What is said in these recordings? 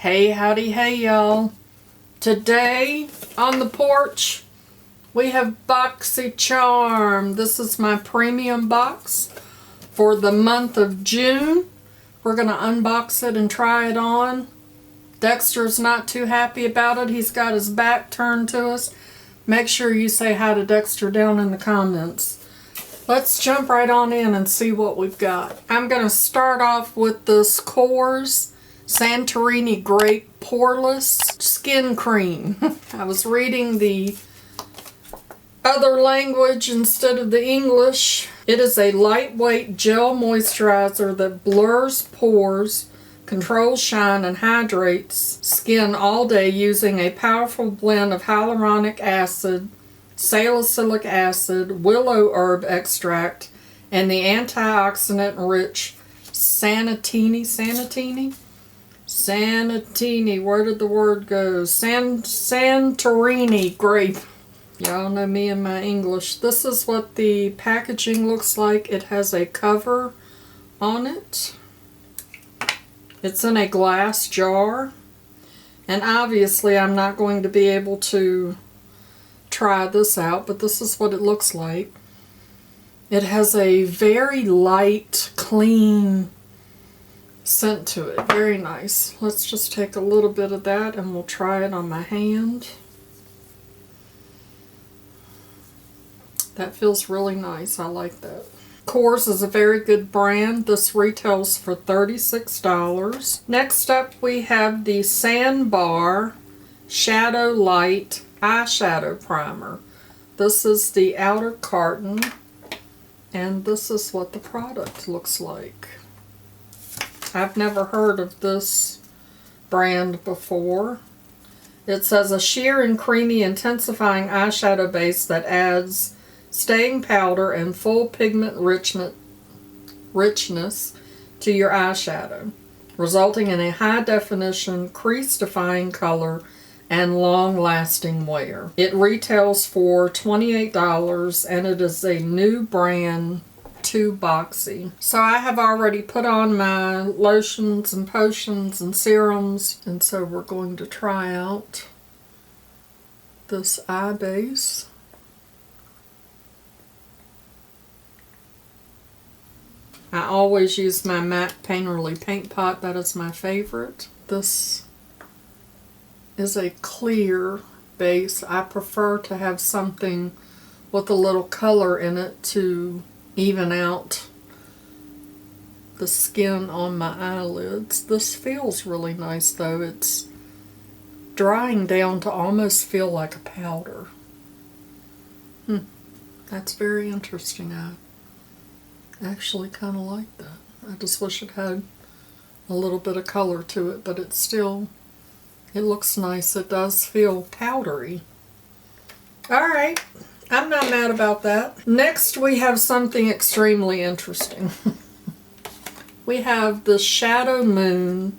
Hey, howdy, hey, y'all. Today on the porch, we have BoxyCharm. This is my premium box for the month of June. We're going to unbox it and try it on. Dexter's not too happy about it. He's got his back turned to us. Make sure you say hi to Dexter down in the comments. Let's jump right on in and see what we've got. I'm going to start off with this Korres Santorini Grape Poreless Skin Cream. I was reading the other language instead of the English. It is a lightweight gel moisturizer that blurs pores, controls shine, and hydrates skin all day using a powerful blend of hyaluronic acid, salicylic acid, willow herb extract, and the antioxidant-rich Santorini, where did the word go? Santorini Grape. Y'all know me and my English. This is what the packaging looks like. It has a cover on it. It's in a glass jar. And obviously I'm not going to be able to try this out, but this is what it looks like. It has a very light, clean scent to it. Very nice. Let's just take a little bit of that and we'll try it on my hand. That feels really nice. I like that. Korres is a very good brand. This retails for $36. Next up we have the Sandbar Shadow Light Eyeshadow Primer. This is the outer carton and this is what the product looks like. I've never heard of this brand before. It says a sheer and creamy intensifying eyeshadow base that adds staying powder and full pigment richness to your eyeshadow, resulting in a high definition, crease defying color and long lasting wear. It retails for $28 and it is a new brand to Boxy. So I have already put on my lotions and potions and serums, and so we're going to try out this eye base. I always use my MAC Painterly paint pot. That is my favorite. This is a clear base. I prefer to have something with a little color in it to even out the skin on my eyelids. This feels really nice though. It's drying down to almost feel like a powder. That's very interesting. I actually kind of like that. I just wish it had a little bit of color to it, but it looks nice. It does feel powdery. Alright, I'm not mad about that. Next we have something extremely interesting. We have the Shadow Moon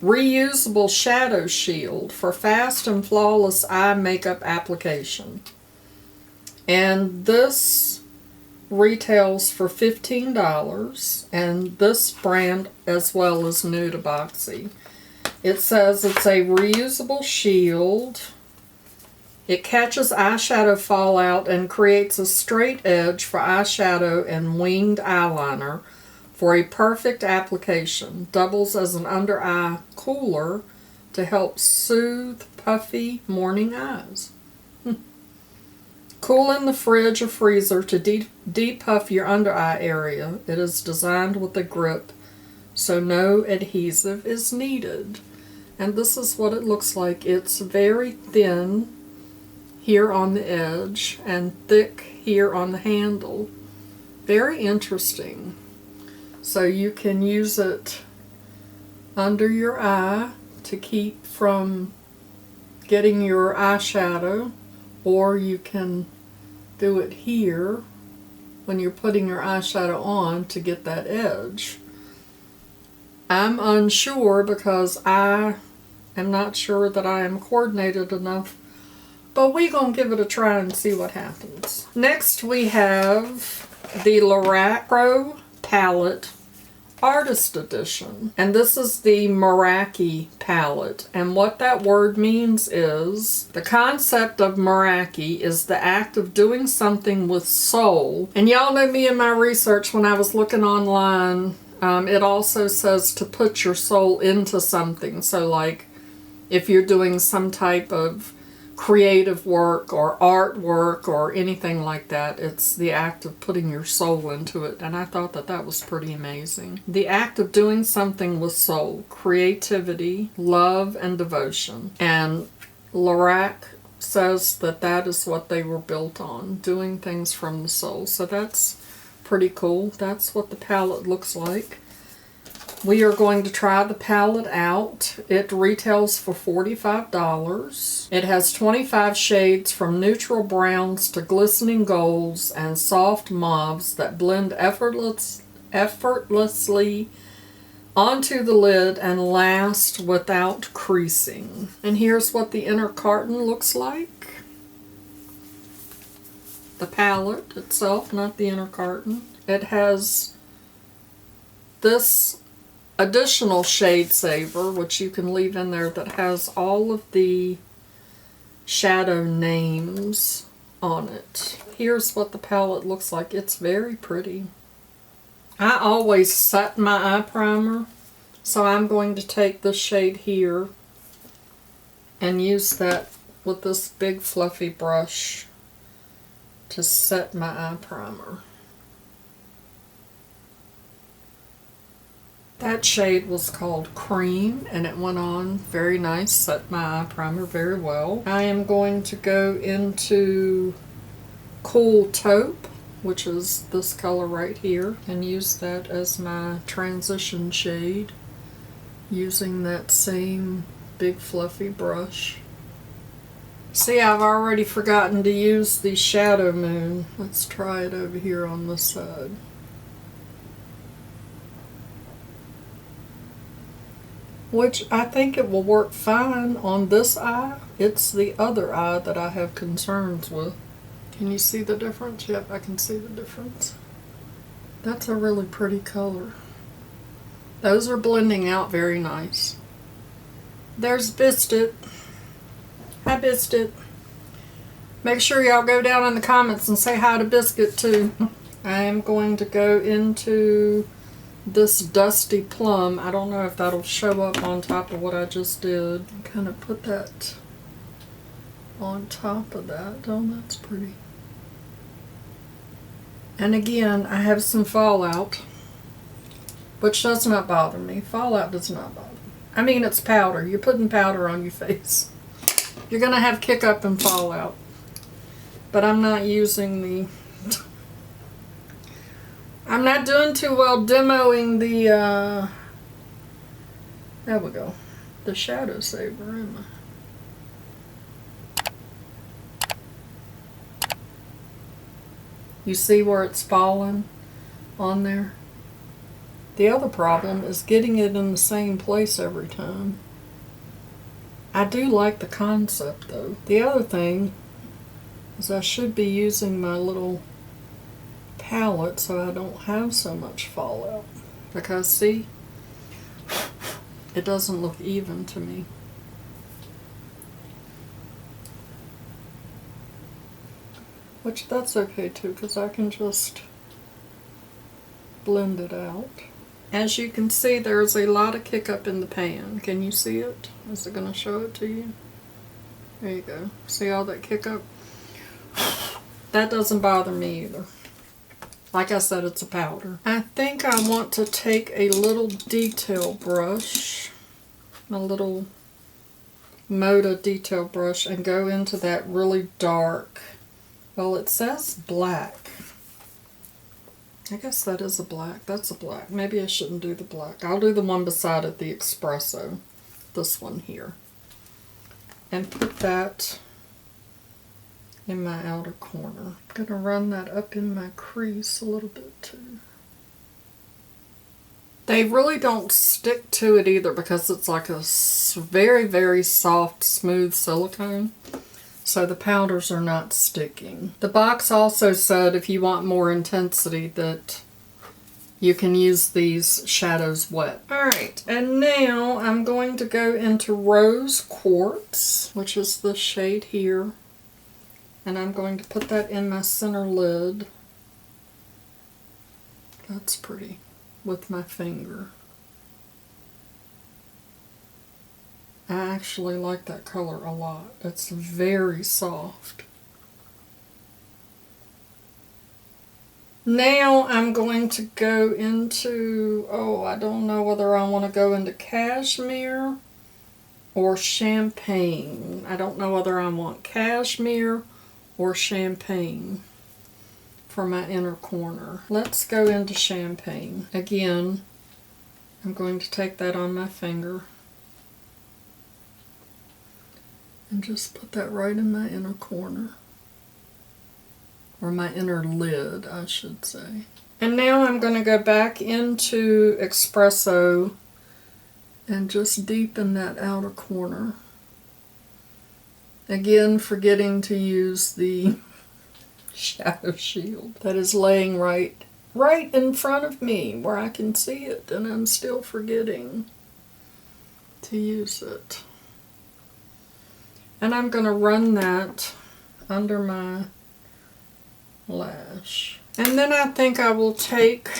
Reusable Shadow Shield for fast and flawless eye makeup application. And this retails for $15, and this brand as well is new to Boxy. It says it's a reusable shield. It catches eyeshadow fallout and creates a straight edge for eyeshadow and winged eyeliner for a perfect application. Doubles as an under eye cooler to help soothe puffy morning eyes. Cool in the fridge or freezer to depuff your under eye area. It is designed with a grip, so no adhesive is needed. And this is what it looks like. It's very thin here on the edge and thick here on the handle. Very interesting. So you can use it under your eye to keep from getting your eyeshadow, or you can do it here when you're putting your eyeshadow on to get that edge. I'm unsure because I am not sure that I am coordinated enough, but we're going to give it a try and see what happens. Next we have the Lorac Pro Palette Artist Edition. And this is the Meraki palette. And what that word means is, the concept of Meraki is the act of doing something with soul. And y'all know me in my research when I was looking online, it also says to put your soul into something. So like if you're doing some type of creative work or artwork or anything like that, it's the act of putting your soul into it. And I thought that that was pretty amazing. The act of doing something with soul, creativity, love, and devotion. And Lorac says that that is what they were built on, doing things from the soul. So that's pretty cool. That's what the palette looks like. We are going to try the palette out. It retails for $45. It has 25 shades from neutral browns to glistening golds and soft mauves that blend effortlessly onto the lid and last without creasing. And here's what the inner carton looks like. The palette itself, not the inner carton. It has this additional shade saver, which you can leave in there, that has all of the shadow names on it. Here's what the palette looks like. It's very pretty. I always set my eye primer, so I'm going to take this shade here and use that with this big fluffy brush to set my eye primer. That shade was called Cream, and it went on very nice, set my eye primer very well. I am going to go into Cool Taupe, which is this color right here, and use that as my transition shade using that same big fluffy brush. See, I've already forgotten to use the Shadow Moon. Let's try it over here on this side. Which I think it will work fine on this eye. It's the other eye that I have concerns with. Can you see the difference? Yep, I can see the difference. That's a really pretty color. Those are blending out very nice. There's Biscuit. Hi, Biscuit. Make sure y'all go down in the comments and say hi to Biscuit too. I am going to go into this Dusty Plum. I don't know if that'll show up on top of what I just did. Kind of put that on top of that. Oh, that's pretty. And again, I have some fallout, which does not bother me. Fallout does not bother me. I mean, it's powder. You're putting powder on your face. You're going to have kick up and fallout. But I'm not using the... I'm not doing too well demoing the, there we go, the Shadow Saver, am I? You see where it's fallen on there? The other problem is getting it in the same place every time. I do like the concept though. The other thing is I should be using my little palette so I don't have so much fallout, because see, it doesn't look even to me. Which that's okay too, because I can just blend it out. As you can see, there's a lot of kick up in the pan. Can you see it? Is it going to show it to you? There you go. See all that kick up? That doesn't bother me either. Like I said, it's a powder. I think I want to take a little detail brush, a little Moda detail brush, and go into that really dark, well, it says black. I guess that is a black. That's a black. Maybe I shouldn't do the black. I'll do the one beside it, the espresso. This one here. And put that in my outer corner. I'm going to run that up in my crease a little bit too. They really don't stick to it either because it's like a very, very soft, smooth silicone. So the powders are not sticking. The box also said if you want more intensity that you can use these shadows wet. Alright, and now I'm going to go into Rose Quartz, which is the shade here. And I'm going to put that in my center lid. That's pretty. With my finger. I actually like that color a lot. It's very soft. Now I'm going to go into, I don't know whether I want to go into cashmere or champagne. I don't know whether I want cashmere or champagne for my inner corner. Let's go into champagne. Again, I'm going to take that on my finger and just put that right in my inner corner. Or my inner lid, I should say. And now I'm going to go back into Espresso and just deepen that outer corner. Again, forgetting to use the shadow shield that is laying right in front of me where I can see it, and I'm still forgetting to use it. And I'm going to run that under my lash. And then I think I will take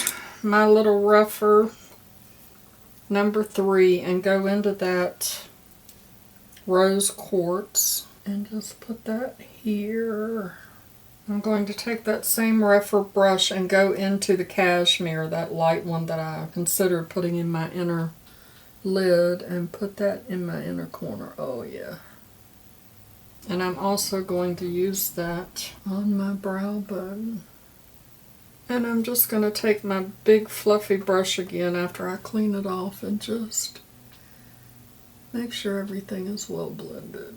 my little rougher number 3 and go into that Rose Quartz and just put that here. I'm going to take that same rougher brush and go into the cashmere, that light one that I considered putting in my inner lid, and put that in my inner corner. Oh yeah. And I'm also going to use that on my brow bone. And I'm just going to take my big fluffy brush again after I clean it off and just make sure everything is well blended.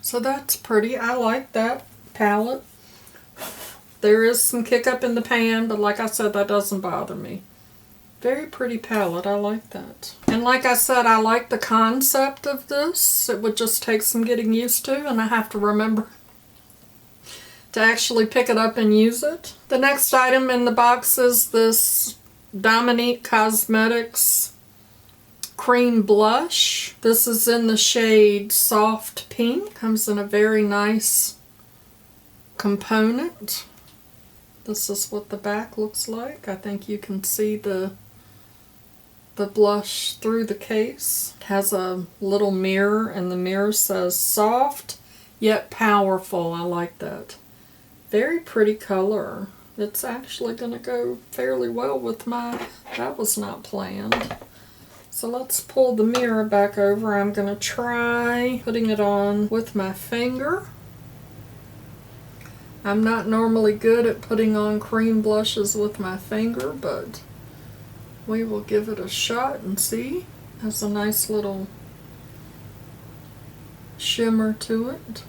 So that's pretty. I like that palette. There is some kick up in the pan, but like I said, that doesn't bother me. Very pretty palette. I like that. And like I said, I like the concept of this. It would just take some getting used to, and I have to remember to actually pick it up and use it. The next item in the box is this Dominique Cosmetics Cream Blush. This is in the shade Soft Pink. Comes in a very nice component. This is what the back looks like. I think you can see the blush through the case. It has a little mirror, and the mirror says soft yet powerful. I like that. Very pretty color. It's actually going to go fairly well with my, that was not planned. So let's pull the mirror back over. I'm going to try putting it on with my finger. I'm not normally good at putting on cream blushes with my finger, but we will give it a shot and see. It has a nice little shimmer to it.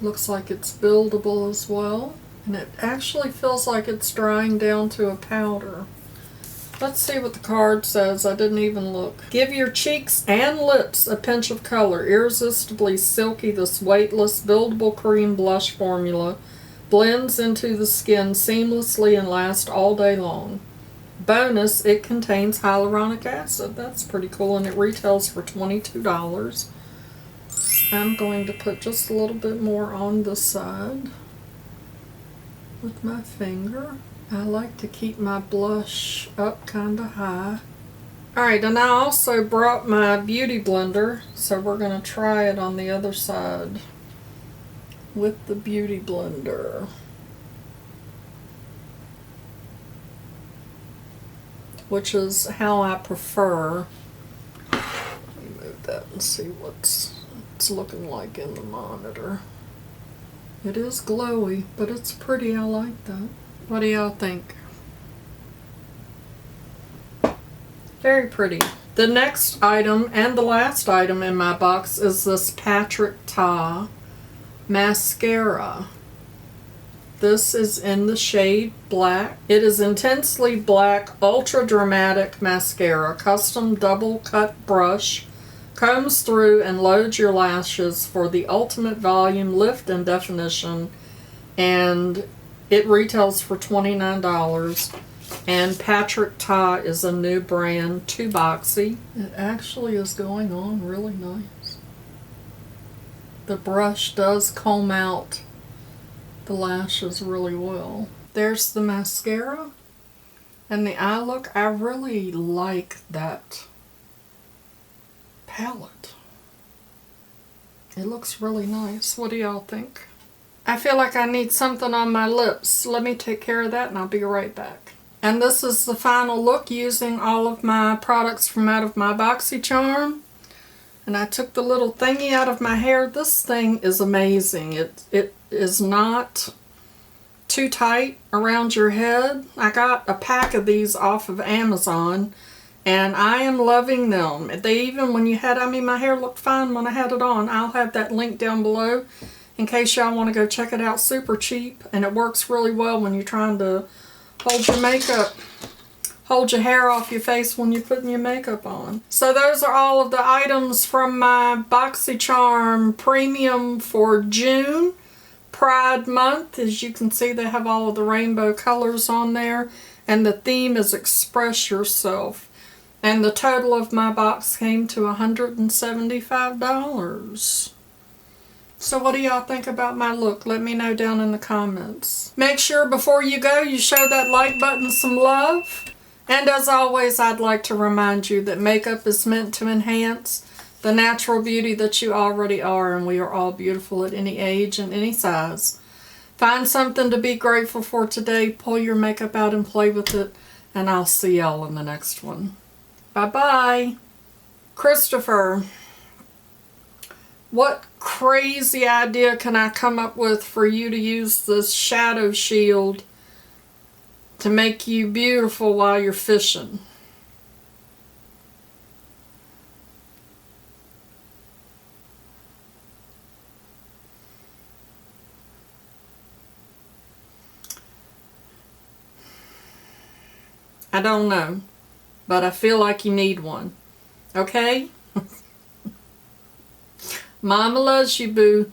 Looks like it's buildable as well. And it actually feels like it's drying down to a powder. Let's see what the card says. I didn't even look. Give your cheeks and lips a pinch of color. Irresistibly silky, this weightless, buildable cream blush formula blends into the skin seamlessly and lasts all day long. Bonus, it contains hyaluronic acid. That's pretty cool, and it retails for $22. I'm going to put just a little bit more on the side with my finger. I like to keep my blush up kind of high. Alright, and I also brought my beauty blender, so we're going to try it on the other side with the beauty blender. Which is how I prefer. Let me move that and see what it's looking like in the monitor. It is glowy, but it's pretty. I like that. What do y'all think? Very pretty. The next item and the last item in my box is this Patrick Ta mascara. This is in the shade black. It is intensely black, ultra dramatic mascara. Custom double cut brush combs through and loads your lashes for the ultimate volume, lift, and definition. And it retails for $29. And Patrick Ta is a new brand to Boxy. It actually is going on really nice. The brush does comb out the lashes really well. There's the mascara. And the eye look, I really like that palette. It looks really nice. What do y'all think? I feel like I need something on my lips. Let me take care of that and I'll be right back. And this is the final look using all of my products from out of my BoxyCharm. And I took the little thingy out of my hair. This thing is amazing. It is not too tight around your head. I got a pack of these off of Amazon and I am loving them. They even, when you had, I mean, my hair looked fine when I had it on. I'll have that link down below in case y'all want to go check it out. Super cheap, and it works really well when you're trying to hold your makeup, hold your hair off your face when you're putting your makeup on. So those are all of the items from my BoxyCharm Premium for June. Pride Month. As you can see, they have all of the rainbow colors on there, and the theme is Express Yourself. And the total of my box came to $175. So what do y'all think about my look? Let me know down in the comments. Make sure before you go, you show that like button some love. And as always, I'd like to remind you that makeup is meant to enhance the natural beauty that you already are, and we are all beautiful at any age and any size. Find something to be grateful for today, pull your makeup out and play with it, and I'll see y'all in the next one. Bye-bye. Christopher, what crazy idea can I come up with for you to use this shadow shield to make you beautiful while you're fishing? I don't know, but I feel like you need one. Okay? Mama loves you, boo.